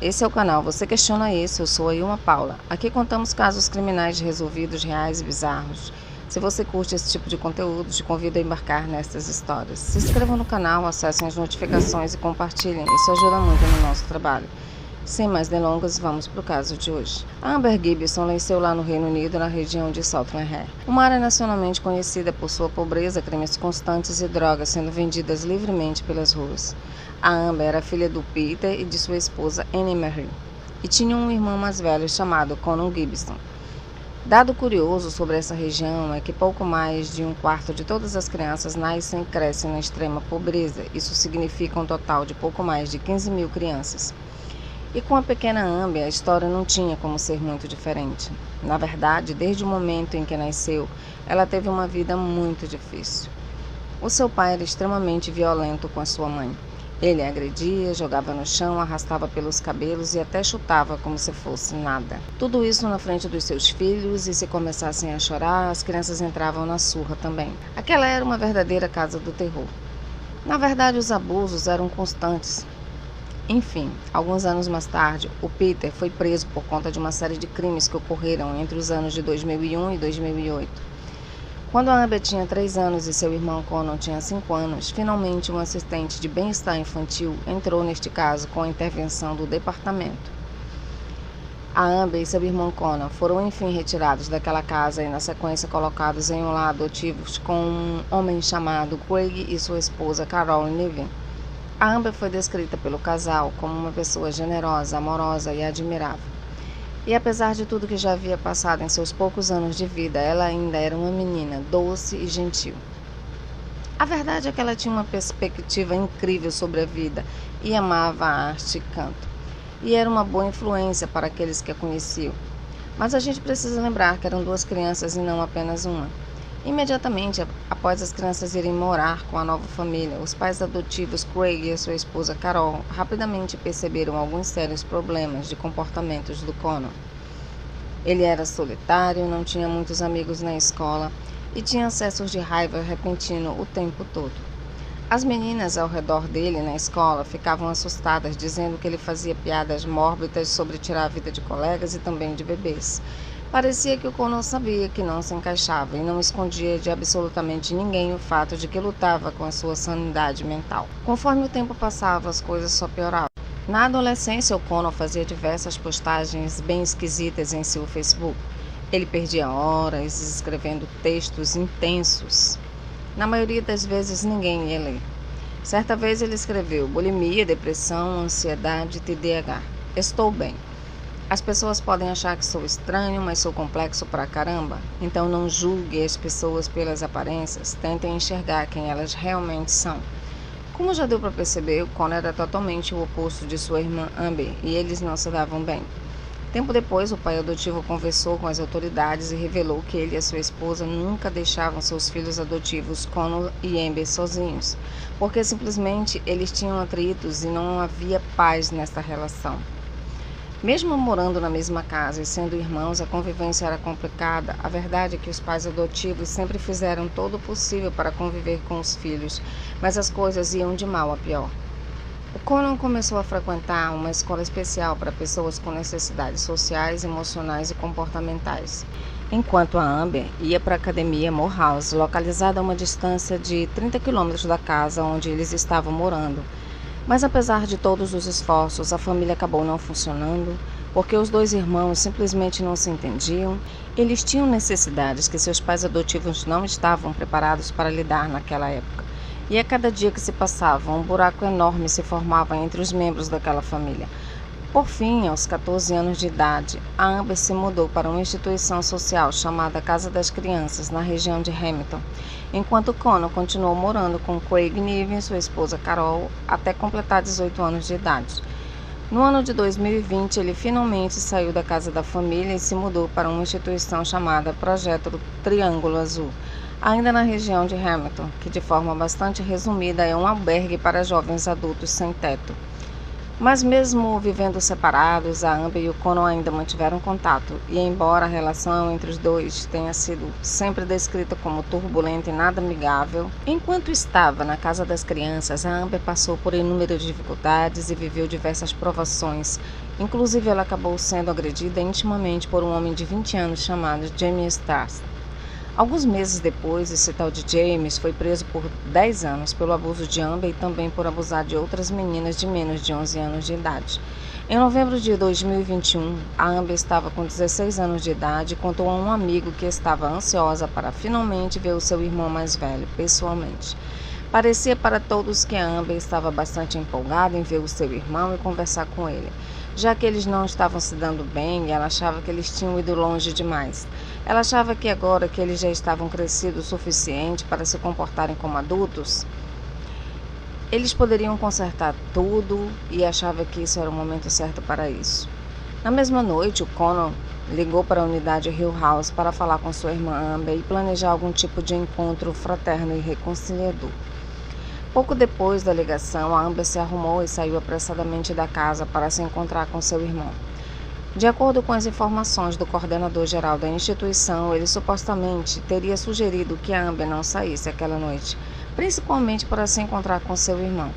Esse é o canal Você Questiona Isso, eu sou a Ilma Paula. Aqui contamos casos criminais resolvidos, reais e bizarros. Se você curte esse tipo de conteúdo, te convido a embarcar nestas histórias. Se inscrevam no canal, acessem as notificações e compartilhem, isso ajuda muito no nosso trabalho. Sem mais delongas, vamos para o caso de hoje. A Amber Gibson nasceu lá no Reino Unido, na região de Southern, uma área nacionalmente conhecida por sua pobreza, crimes constantes e drogas sendo vendidas livremente pelas ruas. A Amber era filha do Peter e de sua esposa Anne Marie, e tinha um irmão mais velho chamado Conan Gibson. Dado curioso sobre essa região é que pouco mais de um quarto de todas as crianças nascem e crescem na extrema pobreza. Isso significa um total de pouco mais de 15 mil crianças. E com a pequena Amber, a história não tinha como ser muito diferente. Na verdade, desde o momento em que nasceu, ela teve uma vida muito difícil. O seu pai era extremamente violento com a sua mãe. Ele a agredia, jogava no chão, arrastava pelos cabelos e até chutava como se fosse nada. Tudo isso na frente dos seus filhos, e se começassem a chorar, as crianças entravam na surra também. Aquela era uma verdadeira casa do terror. Na verdade, os abusos eram constantes. Enfim, alguns anos mais tarde, o Peter foi preso por conta de uma série de crimes que ocorreram entre os anos de 2001 e 2008. Quando a Amber tinha 3 anos e seu irmão Conan tinha 5 anos, finalmente um assistente de bem-estar infantil entrou neste caso com a intervenção do departamento. A Amber e seu irmão Conan foram enfim retirados daquela casa e na sequência colocados em um lar adotivos com um homem chamado Craig e sua esposa Carol Niven. A Amber foi descrita pelo casal como uma pessoa generosa, amorosa e admirável. E apesar de tudo que já havia passado em seus poucos anos de vida, ela ainda era uma menina doce e gentil. A verdade é que ela tinha uma perspectiva incrível sobre a vida e amava a arte e canto. E era uma boa influência para aqueles que a conheciam. Mas a gente precisa lembrar que eram 2 crianças e não apenas uma. Imediatamente após as crianças irem morar com a nova família, os pais adotivos Craig e a sua esposa Carol rapidamente perceberam alguns sérios problemas de comportamentos do Conan. Ele era solitário, não tinha muitos amigos na escola e tinha acessos de raiva repentino o tempo todo. As meninas ao redor dele na escola ficavam assustadas, dizendo que ele fazia piadas mórbidas sobre tirar a vida de colegas e também de bebês. Parecia que o Conan sabia que não se encaixava e não escondia de absolutamente ninguém o fato de que lutava com a sua sanidade mental. Conforme o tempo passava, as coisas só pioravam. Na adolescência, o Conan fazia diversas postagens bem esquisitas em seu Facebook. Ele perdia horas escrevendo textos intensos. Na maioria das vezes, ninguém ia ler. Certa vez ele escreveu: bulimia, depressão, ansiedade, TDAH. Estou bem. As pessoas podem achar que sou estranho, mas sou complexo pra caramba. Então não julgue as pessoas pelas aparências, tentem enxergar quem elas realmente são. Como já deu para perceber, o Conan era totalmente o oposto de sua irmã Amber e eles não se davam bem. Tempo depois, o pai adotivo conversou com as autoridades e revelou que ele e a sua esposa nunca deixavam seus filhos adotivos, Conan e Amber, sozinhos, porque simplesmente eles tinham atritos e não havia paz nesta relação. Mesmo morando na mesma casa e sendo irmãos, a convivência era complicada. A verdade é que os pais adotivos sempre fizeram todo o possível para conviver com os filhos, mas as coisas iam de mal a pior. O Conan começou a frequentar uma escola especial para pessoas com necessidades sociais, emocionais e comportamentais, enquanto a Amber ia para a academia Morehouse, localizada a uma distância de 30 quilômetros da casa onde eles estavam morando. Mas apesar de todos os esforços, a família acabou não funcionando, porque os 2 irmãos simplesmente não se entendiam. Eles tinham necessidades que seus pais adotivos não estavam preparados para lidar naquela época. E a cada dia que se passava, um buraco enorme se formava entre os membros daquela família. Por fim, aos 14 anos de idade, a Amber se mudou para uma instituição social chamada Casa das Crianças, na região de Hamilton, enquanto Conan continuou morando com Craig Niven e sua esposa Carol até completar 18 anos de idade. No ano de 2020, ele finalmente saiu da casa da família e se mudou para uma instituição chamada Projeto Triângulo Azul, ainda na região de Hamilton, que de forma bastante resumida é um albergue para jovens adultos sem teto. Mas mesmo vivendo separados, a Amber e o Conan ainda mantiveram contato, e embora a relação entre os dois tenha sido sempre descrita como turbulenta e nada amigável, enquanto estava na casa das crianças, a Amber passou por inúmeras dificuldades e viveu diversas provações. Inclusive, ela acabou sendo agredida intimamente por um homem de 20 anos chamado James Starr. Alguns meses depois, esse tal de James foi preso por 10 anos pelo abuso de Amber e também por abusar de outras meninas de menos de 11 anos de idade. Em novembro de 2021, a Amber estava com 16 anos de idade e contou a um amigo que estava ansiosa para finalmente ver o seu irmão mais velho, pessoalmente. Parecia para todos que a Amber estava bastante empolgada em ver o seu irmão e conversar com ele, já que eles não estavam se dando bem e ela achava que eles tinham ido longe demais. Ela achava que agora que eles já estavam crescidos o suficiente para se comportarem como adultos, eles poderiam consertar tudo e achava que isso era o momento certo para isso. Na mesma noite, o Conan ligou para a unidade Hill House para falar com sua irmã Amber e planejar algum tipo de encontro fraterno e reconciliador. Pouco depois da ligação, a Amber se arrumou e saiu apressadamente da casa para se encontrar com seu irmão. De acordo com as informações do coordenador-geral da instituição, ele supostamente teria sugerido que a Amber não saísse aquela noite, principalmente para se encontrar com seu irmão.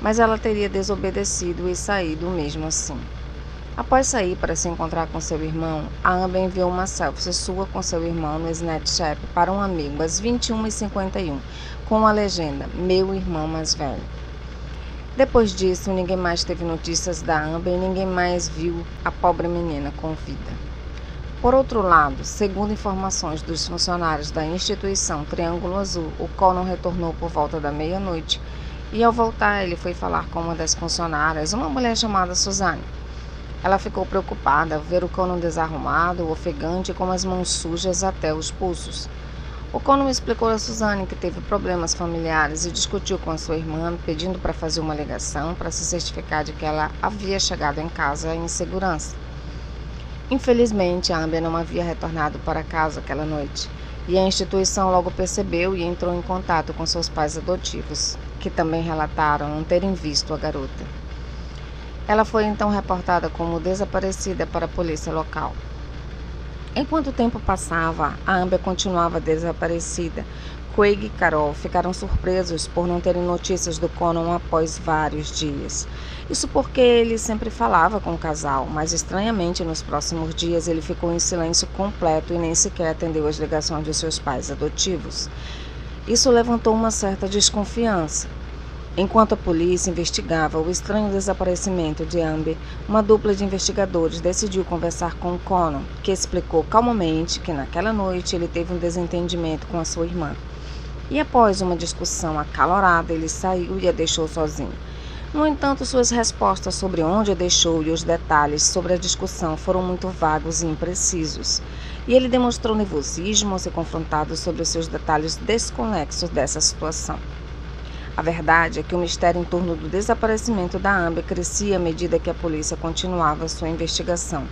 Mas ela teria desobedecido e saído mesmo assim. Após sair para se encontrar com seu irmão, a Amber enviou uma selfie sua com seu irmão no Snapchat para um amigo às 21h51, com a legenda "Meu irmão mais velho". Depois disso, ninguém mais teve notícias da Amber e ninguém mais viu a pobre menina com vida. Por outro lado, segundo informações dos funcionários da instituição Triângulo Azul, o Conan retornou por volta da meia-noite e, ao voltar, ele foi falar com uma das funcionárias, uma mulher chamada Suzanne. Ela ficou preocupada ao ver o Conan desarrumado, ofegante e com as mãos sujas até os pulsos. O Conan explicou a Suzanne que teve problemas familiares e discutiu com a sua irmã, pedindo para fazer uma ligação para se certificar de que ela havia chegado em casa em segurança. Infelizmente, a Amber não havia retornado para casa aquela noite, e a instituição logo percebeu e entrou em contato com seus pais adotivos, que também relataram não terem visto a garota. Ela foi então reportada como desaparecida para a polícia local. Enquanto o tempo passava, a Amber continuava desaparecida. Craig e Carol ficaram surpresos por não terem notícias do Conan após vários dias. Isso porque ele sempre falava com o casal, mas estranhamente nos próximos dias ele ficou em silêncio completo e nem sequer atendeu às ligações de seus pais adotivos. Isso levantou uma certa desconfiança. Enquanto a polícia investigava o estranho desaparecimento de Amber, uma dupla de investigadores decidiu conversar com o Conan, que explicou calmamente que naquela noite ele teve um desentendimento com a sua irmã. E após uma discussão acalorada, ele saiu e a deixou sozinho. No entanto, suas respostas sobre onde a deixou e os detalhes sobre a discussão foram muito vagos e imprecisos. E ele demonstrou nervosismo ao ser confrontado sobre os seus detalhes desconexos dessa situação. A verdade é que o mistério em torno do desaparecimento da Amber crescia à medida que a polícia continuava sua investigação,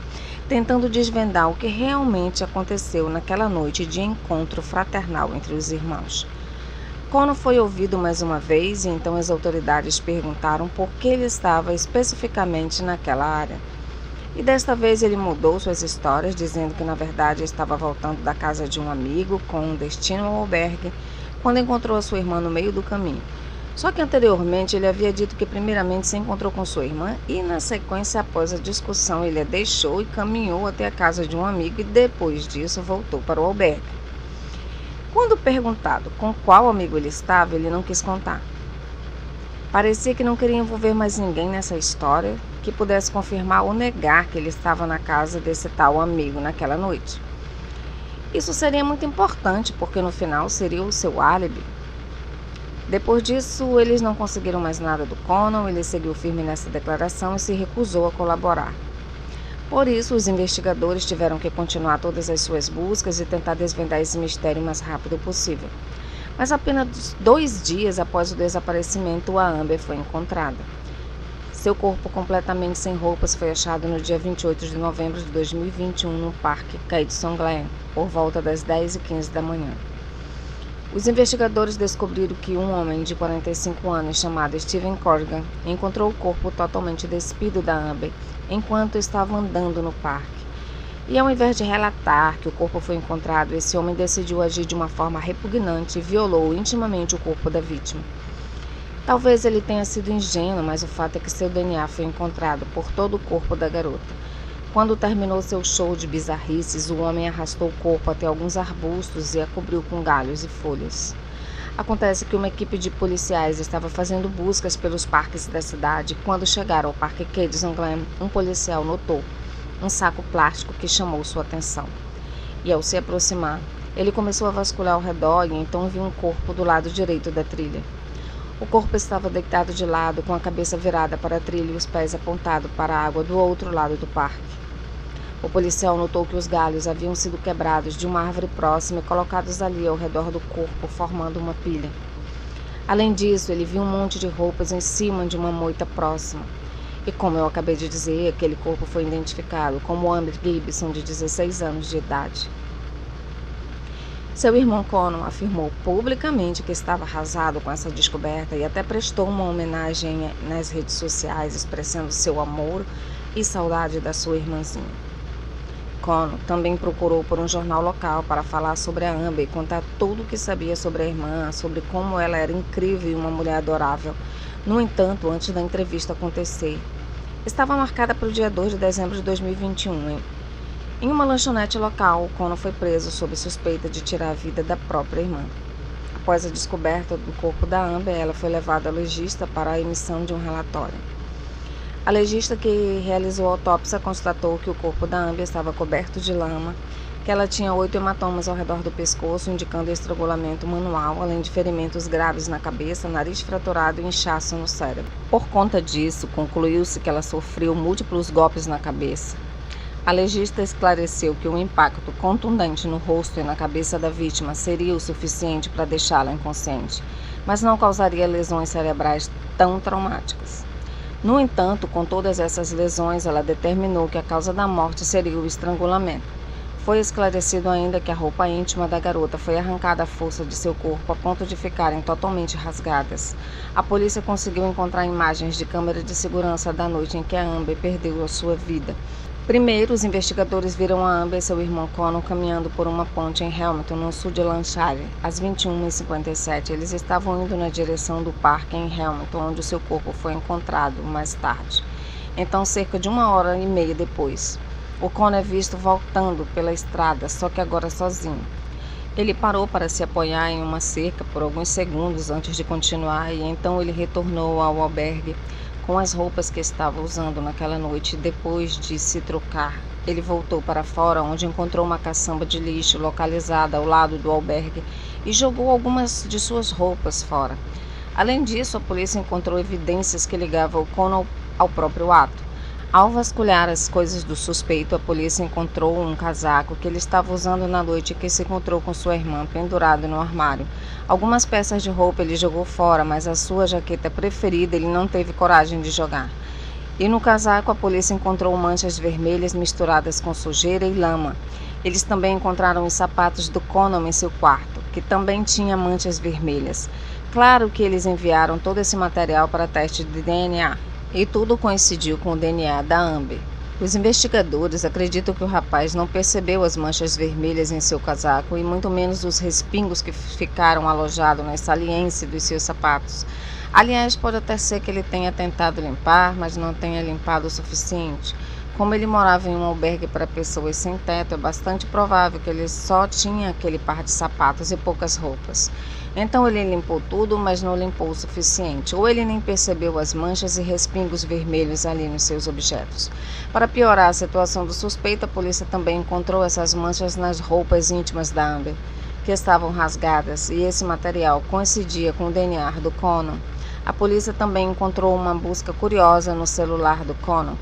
tentando desvendar o que realmente aconteceu naquela noite de encontro fraternal entre os irmãos. Conan foi ouvido mais uma vez e então as autoridades perguntaram por que ele estava especificamente naquela área. E desta vez ele mudou suas histórias, dizendo que na verdade estava voltando da casa de um amigo com um destino ao albergue, quando encontrou a sua irmã no meio do caminho. Só que anteriormente ele havia dito que primeiramente se encontrou com sua irmã e na sequência, após a discussão, ele a deixou e caminhou até a casa de um amigo e depois disso voltou para o albergue. Quando perguntado com qual amigo ele estava, ele não quis contar. Parecia que não queria envolver mais ninguém nessa história que pudesse confirmar ou negar que ele estava na casa desse tal amigo naquela noite. Isso seria muito importante porque no final seria o seu álibi. Depois disso, eles não conseguiram mais nada do Conan, ele seguiu firme nessa declaração e se recusou a colaborar. Por isso, os investigadores tiveram que continuar todas as suas buscas e tentar desvendar esse mistério o mais rápido possível. Mas apenas 2 dias após o desaparecimento, a Amber foi encontrada. Seu corpo completamente sem roupas foi achado no dia 28 de novembro de 2021 no Parque Caidson Glen, por volta das 10h15 da manhã. Os investigadores descobriram que um homem de 45 anos chamado Steven Corrigan encontrou o corpo totalmente despido da Amber enquanto estava andando no parque. E ao invés de relatar que o corpo foi encontrado, esse homem decidiu agir de uma forma repugnante e violou intimamente o corpo da vítima. Talvez ele tenha sido ingênuo, mas o fato é que seu DNA foi encontrado por todo o corpo da garota. Quando terminou seu show de bizarrices, o homem arrastou o corpo até alguns arbustos e a cobriu com galhos e folhas. Acontece que uma equipe de policiais estava fazendo buscas pelos parques da cidade. Quando chegaram ao Parque Cedars Glen, um policial notou um saco plástico que chamou sua atenção. E ao se aproximar, ele começou a vasculhar ao redor e então viu um corpo do lado direito da trilha. O corpo estava deitado de lado, com a cabeça virada para a trilha e os pés apontados para a água do outro lado do parque. O policial notou que os galhos haviam sido quebrados de uma árvore próxima e colocados ali ao redor do corpo, formando uma pilha. Além disso, ele viu um monte de roupas em cima de uma moita próxima. E como eu acabei de dizer, aquele corpo foi identificado como Amber Gibson, de 16 anos de idade. Seu irmão Conan afirmou publicamente que estava arrasado com essa descoberta e até prestou uma homenagem nas redes sociais, expressando seu amor e saudade da sua irmãzinha. Conan também procurou por um jornal local para falar sobre a Amber e contar tudo o que sabia sobre a irmã, sobre como ela era incrível e uma mulher adorável. No entanto, antes da entrevista acontecer, estava marcada para o dia 2 de dezembro de 2021. Em uma lanchonete local, Conan foi preso sob suspeita de tirar a vida da própria irmã. Após a descoberta do corpo da Amber, ela foi levada ao legista para a emissão de um relatório. A legista que realizou a autópsia constatou que o corpo da Amber estava coberto de lama, que ela tinha 8 hematomas ao redor do pescoço, indicando estrangulamento manual, além de ferimentos graves na cabeça, nariz fraturado e inchaço no cérebro. Por conta disso, concluiu-se que ela sofreu múltiplos golpes na cabeça. A legista esclareceu que o impacto contundente no rosto e na cabeça da vítima seria o suficiente para deixá-la inconsciente, mas não causaria lesões cerebrais tão traumáticas. No entanto, com todas essas lesões, ela determinou que a causa da morte seria o estrangulamento. Foi esclarecido ainda que a roupa íntima da garota foi arrancada à força de seu corpo a ponto de ficarem totalmente rasgadas. A polícia conseguiu encontrar imagens de câmera de segurança da noite em que a Amber perdeu a sua vida. Primeiro, os investigadores viram a Amber e seu irmão Conan caminhando por uma ponte em Hamilton, no sul de Lancashire, às 21h57. Eles estavam indo na direção do parque em Hamilton, onde o seu corpo foi encontrado mais tarde. Então, cerca de 1h30 depois, o Conan é visto voltando pela estrada, só que agora sozinho. Ele parou para se apoiar em uma cerca por alguns segundos antes de continuar e então ele retornou ao albergue com as roupas que estava usando naquela noite. Depois de se trocar, ele voltou para fora, onde encontrou uma caçamba de lixo localizada ao lado do albergue e jogou algumas de suas roupas fora. Além disso, a polícia encontrou evidências que ligavam o Conan ao próprio ato. Ao vasculhar as coisas do suspeito, a polícia encontrou um casaco que ele estava usando na noite que se encontrou com sua irmã pendurado no armário. Algumas peças de roupa ele jogou fora, mas a sua jaqueta preferida ele não teve coragem de jogar. E no casaco a polícia encontrou manchas vermelhas misturadas com sujeira e lama. Eles também encontraram os sapatos do Conan em seu quarto, que também tinha manchas vermelhas. Claro que eles enviaram todo esse material para teste de DNA. E tudo coincidiu com o DNA da Amber. Os investigadores acreditam que o rapaz não percebeu as manchas vermelhas em seu casaco e muito menos os respingos que ficaram alojados na saliência dos seus sapatos. Aliás, pode até ser que ele tenha tentado limpar, mas não tenha limpado o suficiente. Como ele morava em um albergue para pessoas sem teto, é bastante provável que ele só tinha aquele par de sapatos e poucas roupas. Então ele limpou tudo, mas não limpou o suficiente, ou ele nem percebeu as manchas e respingos vermelhos ali nos seus objetos. Para piorar a situação do suspeito, a polícia também encontrou essas manchas nas roupas íntimas da Amber, que estavam rasgadas, e esse material coincidia com o DNA do Conan. A polícia também encontrou uma busca curiosa no celular do Conan.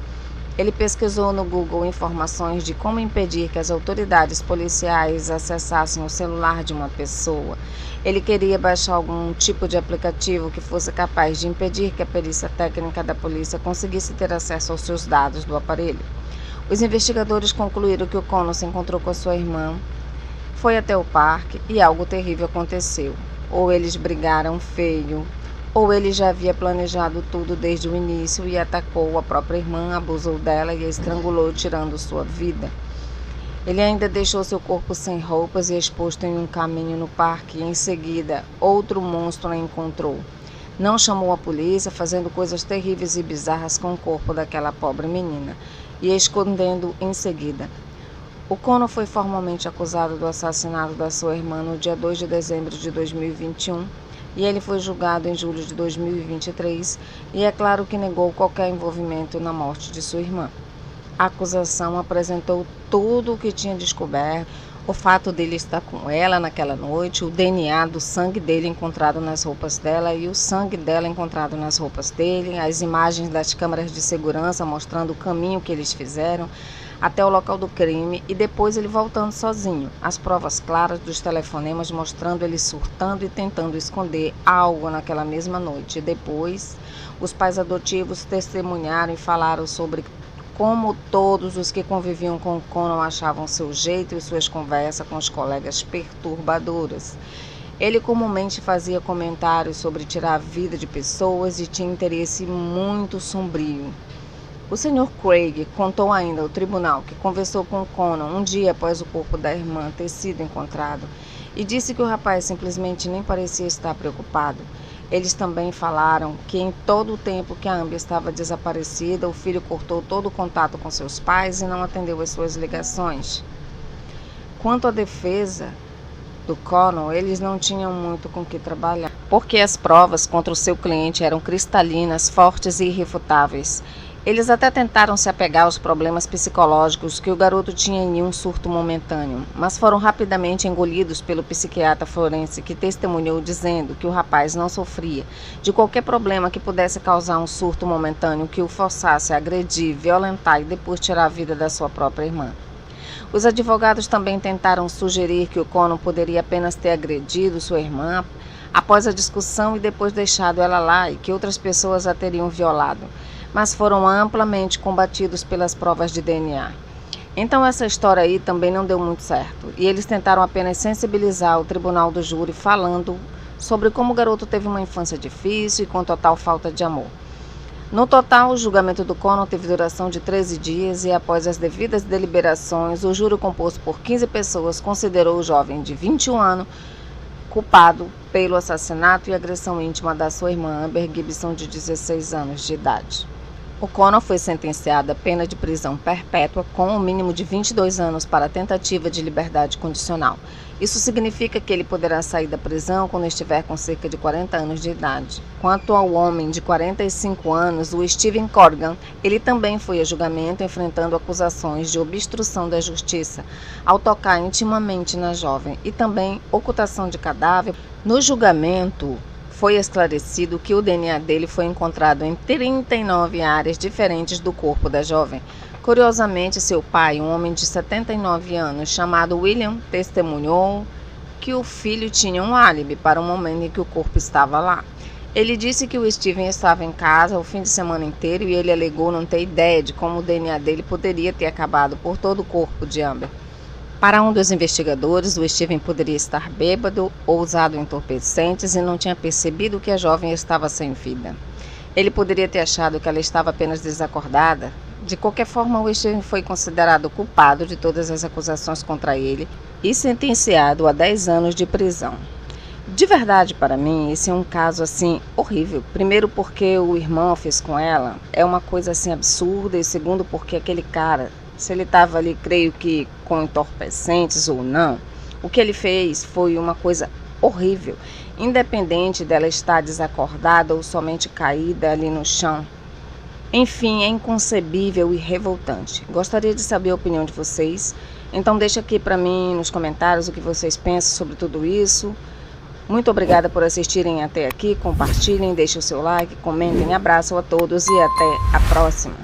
Ele pesquisou no Google informações de como impedir que as autoridades policiais acessassem o celular de uma pessoa. Ele queria baixar algum tipo de aplicativo que fosse capaz de impedir que a perícia técnica da polícia conseguisse ter acesso aos seus dados do aparelho. Os investigadores concluíram que o Conan se encontrou com a sua irmã foi até o parque e algo terrível aconteceu. Ou eles brigaram feio, ou ele já havia planejado tudo desde o início e atacou a própria irmã, abusou dela e a estrangulou, tirando sua vida. Ele ainda deixou seu corpo sem roupas e exposto em um caminho no parque e, em seguida, outro monstro a encontrou. Não chamou a polícia, fazendo coisas terríveis e bizarras com o corpo daquela pobre menina e escondendo em seguida. O Conor foi formalmente acusado do assassinato da sua irmã no dia 2 de dezembro de 2021 e ele foi julgado em julho de 2023 e é claro que negou qualquer envolvimento na morte de sua irmã. A acusação apresentou tudo o que tinha descoberto, o fato dele estar com ela naquela noite, o DNA do sangue dele encontrado nas roupas dela e o sangue dela encontrado nas roupas dele, as imagens das câmeras de segurança mostrando o caminho que eles fizeram até o local do crime e depois ele voltando sozinho. As provas claras dos telefonemas mostrando ele surtando e tentando esconder algo naquela mesma noite. E depois, os pais adotivos testemunharam e falaram sobre como todos os que conviviam com o Conor achavam seu jeito e suas conversas com os colegas perturbadoras. Ele comumente fazia comentários sobre tirar a vida de pessoas e tinha interesse muito sombrio. O Sr. Craig contou ainda ao tribunal que conversou com o Conor um dia após o corpo da irmã ter sido encontrado e disse que o rapaz simplesmente nem parecia estar preocupado. Eles também falaram que em todo o tempo que a Amber estava desaparecida, o filho cortou todo o contato com seus pais e não atendeu às suas ligações. Quanto à defesa do Conor, eles não tinham muito com que trabalhar, porque as provas contra o seu cliente eram cristalinas, fortes e irrefutáveis. Eles até tentaram se apegar aos problemas psicológicos que o garoto tinha em um surto momentâneo, mas foram rapidamente engolidos pelo psiquiatra forense que testemunhou dizendo que o rapaz não sofria de qualquer problema que pudesse causar um surto momentâneo que o forçasse a agredir, violentar e depois tirar a vida da sua própria irmã. Os advogados também tentaram sugerir que o Conor poderia apenas ter agredido sua irmã após a discussão e depois deixado ela lá e que outras pessoas a teriam violado, mas foram amplamente combatidos pelas provas de DNA. Então essa história aí também não deu muito certo, e eles tentaram apenas sensibilizar o tribunal do júri falando sobre como o garoto teve uma infância difícil e com total falta de amor. No total, o julgamento do Conor teve duração de 13 dias e após as devidas deliberações, o júri composto por 15 pessoas considerou o jovem de 21 anos culpado pelo assassinato e agressão íntima da sua irmã Amber Gibson, de 16 anos de idade. O Conor foi sentenciado à pena de prisão perpétua com um mínimo de 22 anos para tentativa de liberdade condicional. Isso significa que ele poderá sair da prisão quando estiver com cerca de 40 anos de idade. Quanto ao homem de 45 anos, o Steven Corgan, ele também foi a julgamento enfrentando acusações de obstrução da justiça ao tocar intimamente na jovem e também ocultação de cadáver. No julgamento, foi esclarecido que o DNA dele foi encontrado em 39 áreas diferentes do corpo da jovem. Curiosamente, seu pai, um homem de 79 anos, chamado William, testemunhou que o filho tinha um álibi para o momento em que o corpo estava lá. Ele disse que o Steven estava em casa o fim de semana inteiro e ele alegou não ter ideia de como o DNA dele poderia ter acabado por todo o corpo de Amber. Para um dos investigadores, o Steven poderia estar bêbado ou usado entorpecentes e não tinha percebido que a jovem estava sem vida. Ele poderia ter achado que ela estava apenas desacordada. De qualquer forma, o Steven foi considerado culpado de todas as acusações contra ele e sentenciado a 10 anos de prisão. De verdade, para mim, esse é um caso assim horrível. Primeiro porque o irmão fez com ela é uma coisa assim absurda e segundo porque aquele cara, se ele estava ali, creio que com entorpecentes ou não, o que ele fez foi uma coisa horrível, independente dela estar desacordada ou somente caída ali no chão. Enfim, é inconcebível e revoltante. Gostaria de saber a opinião de vocês, então deixa aqui para mim nos comentários o que vocês pensam sobre tudo isso. Muito obrigada por assistirem até aqui, compartilhem, deixem o seu like, comentem, abraço a todos e até a próxima.